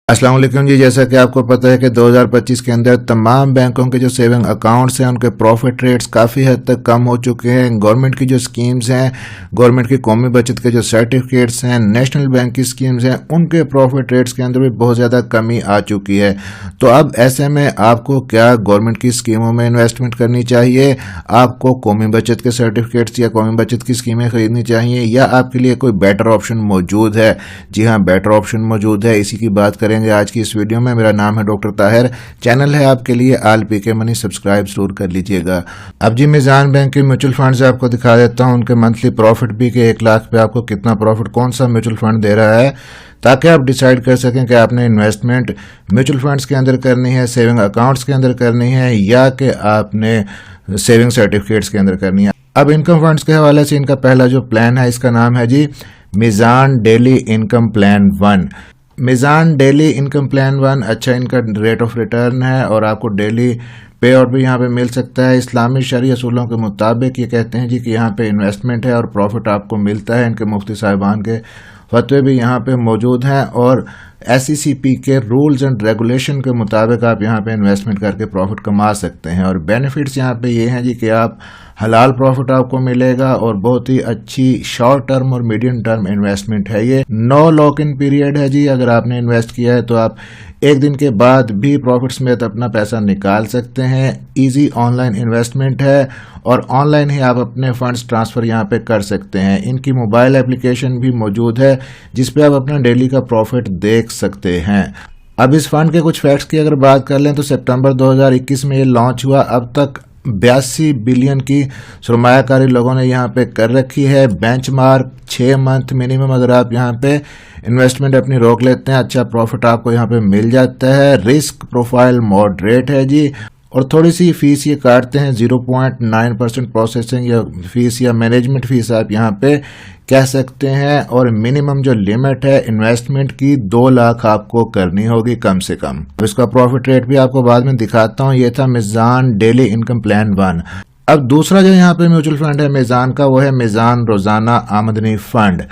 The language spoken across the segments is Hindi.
अस्सलाम वालेकुम जी। जैसा कि आपको पता है कि 2025 के अंदर तमाम बैंकों के जो सेविंग अकाउंट्स हैं उनके प्रॉफिट रेट्स काफ़ी हद तक कम हो चुके हैं। गवर्नमेंट की जो स्कीम्स हैं, गवर्नमेंट की कौमी बचत के जो सर्टिफिकेट्स हैं, नेशनल बैंक की स्कीम्स हैं, उनके प्रॉफिट रेट्स के अंदर भी बहुत ज़्यादा कमी आ चुकी है। तो अब ऐसे में आपको क्या गवर्नमेंट की स्कीमों में इन्वेस्टमेंट करनी चाहिए, आपको कौमी बचत के सर्टिफिकेट्स या कौमी बचत की स्कीमें खरीदनी चाहिए, या आपके लिए कोई बेटर ऑप्शन मौजूद है? जी हाँ, बेटर ऑप्शन मौजूद है। इसी की बात करेंगे आज की इस वीडियो में। मेरा नाम है डॉक्टर ताहिर, चैनल है आपके लिए आल पीके मनी, सब्सक्राइब जरूर कर लीजिएगा। अब जी मीज़ान बैंक के म्यूचुअल फंड से आपको दिखा देता हूं उनके मंथली प्रॉफिट भी कि 1 लाख पे आपको कितना प्रॉफिट कौन सा म्यूचुअल फंड दे रहा है, ताकि आप डिसाइड कर सकें कि आपने इन्वेस्टमेंट म्यूचुअल फंड्स के अंदर करनी है, सेविंग अकाउंट्स के अंदर करनी है, या कि आपने सेविंग सर्टिफिकेट्स के अंदर करनी है। अब इनकम फंड्स के हवाले से इनका पहला जो प्लान है, इसका नाम है जी Meezan daily income plan 1। Meezan daily income plan 1 अच्छा इनका रेट ऑफ रिटर्न है और आपको डेली पे आउट भी यहाँ पे मिल सकता है। इस्लामी शरी असूलों के मुताबिक ये कहते हैं जी कि यहाँ पे इन्वेस्टमेंट है और प्रॉफिट आपको मिलता है। इनके मुफ्ती साहिबान के फतवे भी यहाँ पे मौजूद हैं और SECP के रूल्स एंड रेगुलेशन के मुताबिक आप यहाँ पे इन्वेस्टमेंट करके प्रॉफिट कमा सकते हैं। और बेनिफिट्स यहाँ पे ये हैं जी कि आप हलाल प्रॉफिट आपको मिलेगा और बहुत ही अच्छी शॉर्ट टर्म और मीडियम टर्म इन्वेस्टमेंट है। ये नो लॉक इन पीरियड है जी। अगर आपने इन्वेस्ट किया है तो आप एक दिन के बाद भी प्रॉफिट समेत अपना पैसा निकाल सकते हैं। इजी ऑनलाइन इन्वेस्टमेंट है और ऑनलाइन ही आप अपने फंड्स ट्रांसफ़र यहाँ पे कर सकते हैं। इनकी मोबाइल एप्लीकेशन भी मौजूद है जिस पे आप अपना डेली का प्रॉफिट देख सकते हैं। अब इस फंड के कुछ फैक्ट्स की अगर बात कर लें तो सितंबर 2021 में ये लॉन्च हुआ। अब तक 82 बिलियन की सरमायाकारी लोगों ने यहाँ पे कर रखी है। बेंचमार्क 6 मंथ मिनिमम अगर आप यहाँ पे इन्वेस्टमेंट अपनी रोक लेते हैं, अच्छा प्रॉफिट आपको यहाँ पे मिल जाता है। रिस्क प्रोफाइल मॉडरेट है जी और थोड़ी सी फीस ये काटते हैं 0.9% प्रोसेसिंग या फीस या मैनेजमेंट फीस आप यहाँ पे कह सकते हैं। और मिनिमम जो लिमिट है इन्वेस्टमेंट की 2 लाख आपको करनी होगी कम से कम। इसका प्रॉफिट रेट भी आपको बाद में दिखाता हूँ। ये था मीज़ान डेली इनकम प्लान 1। अब दूसरा जो यहाँ पे म्यूचुअल फंड है मीज़ान का, वो है मीज़ान रोज़ाना आमदनी फंड।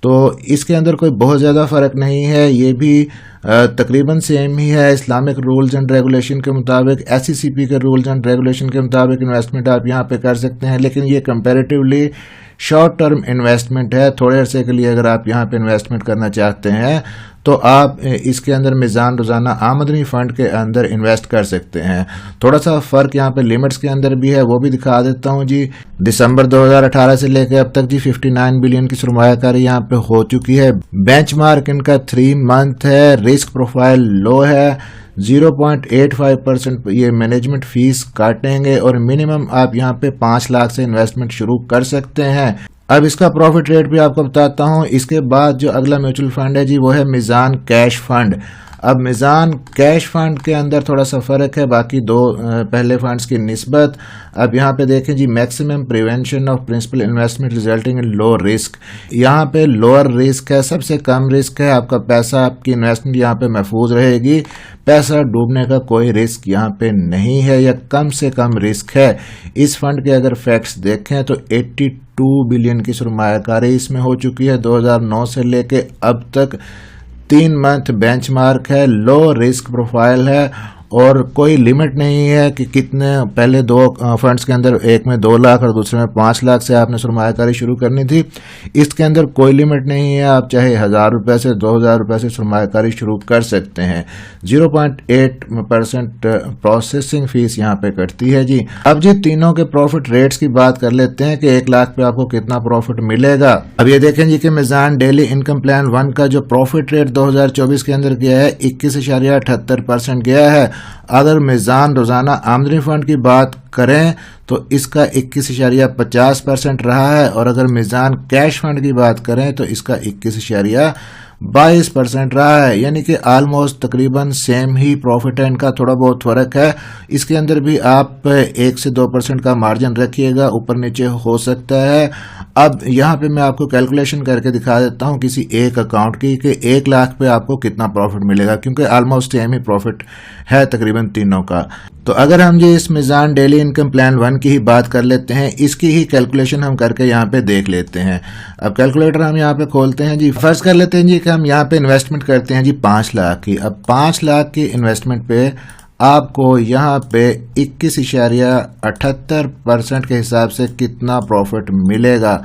तो इसके अंदर कोई बहुत ज़्यादा फ़र्क नहीं है, ये भी तकरीबन सेम ही है। इस्लामिक रूल्स एंड रेगुलेशन के मुताबिक, SECP के रूल्स एंड रेगुलेशन के मुताबिक इन्वेस्टमेंट आप यहाँ पे कर सकते हैं, लेकिन ये कंपैरेटिवली शॉर्ट टर्म इन्वेस्टमेंट है। थोड़े अरसे के लिए अगर आप यहाँ पे इन्वेस्टमेंट करना चाहते हैं तो आप इसके अंदर मीज़ान रोज़ाना आमदनी फ़ंड के अंदर इन्वेस्ट कर सकते हैं। थोड़ा सा फ़र्क यहाँ पे लिमिट्स के अंदर भी है, वो भी दिखा देता हूँ जी। दिसंबर 2018 से लेकर अब तक जी 59 बिलियन की सरमायाकारी यहाँ पे हो चुकी है। बेंचमार्क इनका 3 मंथ है। रिस्क प्रोफाइल लो है, 0.85% ये मैनेजमेंट फीस काटेंगे और मिनिमम आप यहाँ पे 5 लाख से इन्वेस्टमेंट शुरू कर सकते हैं। अब इसका प्रॉफिट रेट भी आपको बताता हूँ। इसके बाद जो अगला म्यूचुअल फंड है जी वो है मीज़ान कैश फंड। अब मीज़ान कैश फंड के अंदर थोड़ा सा फ़र्क है बाकी दो पहले फंड्स की निस्बत। अब यहाँ पे देखें जी maximum prevention of principal investment resulting in low risk. यहाँ पे लोअर रिस्क है, सबसे कम रिस्क है। आपका पैसा, आपकी इन्वेस्टमेंट यहाँ पे महफूज रहेगी। पैसा डूबने का कोई रिस्क यहाँ पे नहीं है या कम से कम रिस्क है। इस फंड के अगर फैक्ट्स देखें तो 82 बिलियन की सरमायाकारी इसमें हो चुकी है 2009 से लेके अब तक। 3 मंथ बेंचमार्क है, लो रिस्क प्रोफाइल है और कोई लिमिट नहीं है कि कितने। पहले 2 फंड्स के अंदर एक में 2 लाख और दूसरे में 5 लाख से आपने सरमायाकारी शुरू करनी थी। इसके अंदर कोई लिमिट नहीं है, आप चाहे 1000 रुपये से 2000 रुपये से सरमायाकारी शुरू कर सकते हैं। 0.8% प्रोसेसिंग फीस यहाँ पे कटती है जी। अब जी तीनों के प्रॉफिट रेट्स की बात कर लेते हैं कि 1 लाख पे आपको कितना प्रॉफिट मिलेगा। अब ये देखें जी कि मीज़ान डेली इनकम प्लान 1 का जो प्रॉफिट रेट 2024 के अंदर गया है 21.78% गया है। अगर मीज़ान रोज़ाना आमदनी फंड की बात करें तो इसका 21.50% रहा है और अगर मीज़ान कैश फंड की बात करें तो इसका 21.22% रहा है। यानी कि ऑलमोस्ट तकरीबन सेम ही प्रॉफिट है, इनका थोड़ा बहुत फ़र्क है। इसके अंदर भी आप 1 से 2% का मार्जिन रखिएगा, ऊपर नीचे हो सकता है। अब यहाँ पे मैं आपको कैलकुलेशन करके दिखा देता हूँ किसी एक अकाउंट की कि 1 लाख पे आपको कितना प्रॉफिट मिलेगा, क्योंकि ऑलमोस्ट सेम ही प्रॉफिट है तकरीबन। तकरीबन तीनों का। तो अगर हम ये इस मीज़ान डेली इनकम प्लान 1 की ही बात कर लेते हैं, इसकी ही कैलकुलेशन हम करके यहाँ पे देख लेते हैं। अब कैलकुलेटर हम यहाँ पे खोलते हैं जी। फर्ज कर लेते हैं जी कि हम यहाँ पे इन्वेस्टमेंट करते हैं जी 5 लाख की। अब 5 लाख की इन्वेस्टमेंट पे आपको यहाँ पे 21.78% के हिसाब से कितना प्रॉफिट मिलेगा।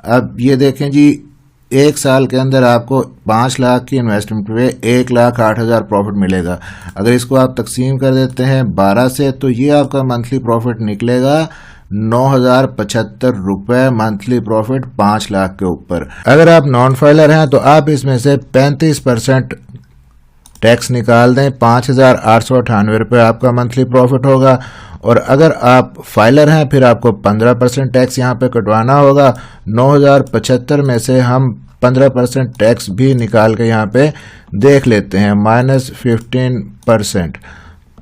अब ये देखें जी, एक साल के अंदर आपको 5 लाख की इन्वेस्टमेंट पे 1,08,000 प्रॉफिट मिलेगा। अगर इसको आप तकसीम कर देते हैं 12 से, तो ये आपका मंथली प्रॉफिट निकलेगा 9,075 रुपये मंथली प्रॉफिट 5 लाख के ऊपर। अगर आप नॉन फाइलर हैं तो आप इसमें से 35% टैक्स निकाल दें, 5,898 रुपये आपका मंथली प्रॉफिट होगा। और अगर आप फाइलर हैं फिर आपको 15% टैक्स यहाँ पे कटवाना होगा। 9,075 में से हम 15% टैक्स भी निकाल के यहाँ पे देख लेते हैं, -15%।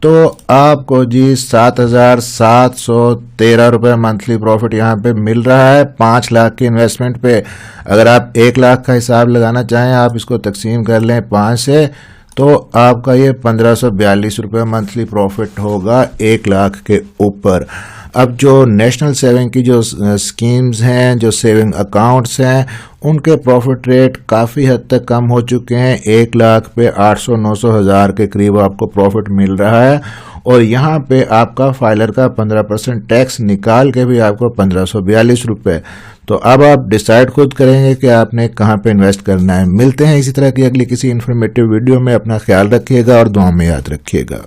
तो आपको जी 7,713 रुपये मंथली प्रॉफिट यहाँ पे मिल रहा है 5 लाख की इन्वेस्टमेंट पे। अगर आप 1 लाख का हिसाब लगाना चाहें, आप इसको तकसीम कर लें 5 से, तो आपका ये 1,542 रुपये मंथली प्रॉफिट होगा 1 लाख के ऊपर। अब जो नेशनल सेविंग की जो स्कीम्स हैं, जो सेविंग अकाउंट्स हैं, उनके प्रॉफिट रेट काफ़ी हद तक कम हो चुके हैं। 1 लाख पे 800-900 हज़ार के करीब आपको प्रॉफिट मिल रहा है। और यहाँ पे आपका फाइलर का 15% टैक्स निकाल के भी आपको 1,542 रुपये। तो अब आप डिसाइड खुद करेंगे कि आपने कहाँ पे इन्वेस्ट करना है। मिलते हैं इसी तरह की अगली किसी इन्फॉर्मेटिव वीडियो में। अपना ख्याल रखिएगा और दुआ में याद रखिएगा।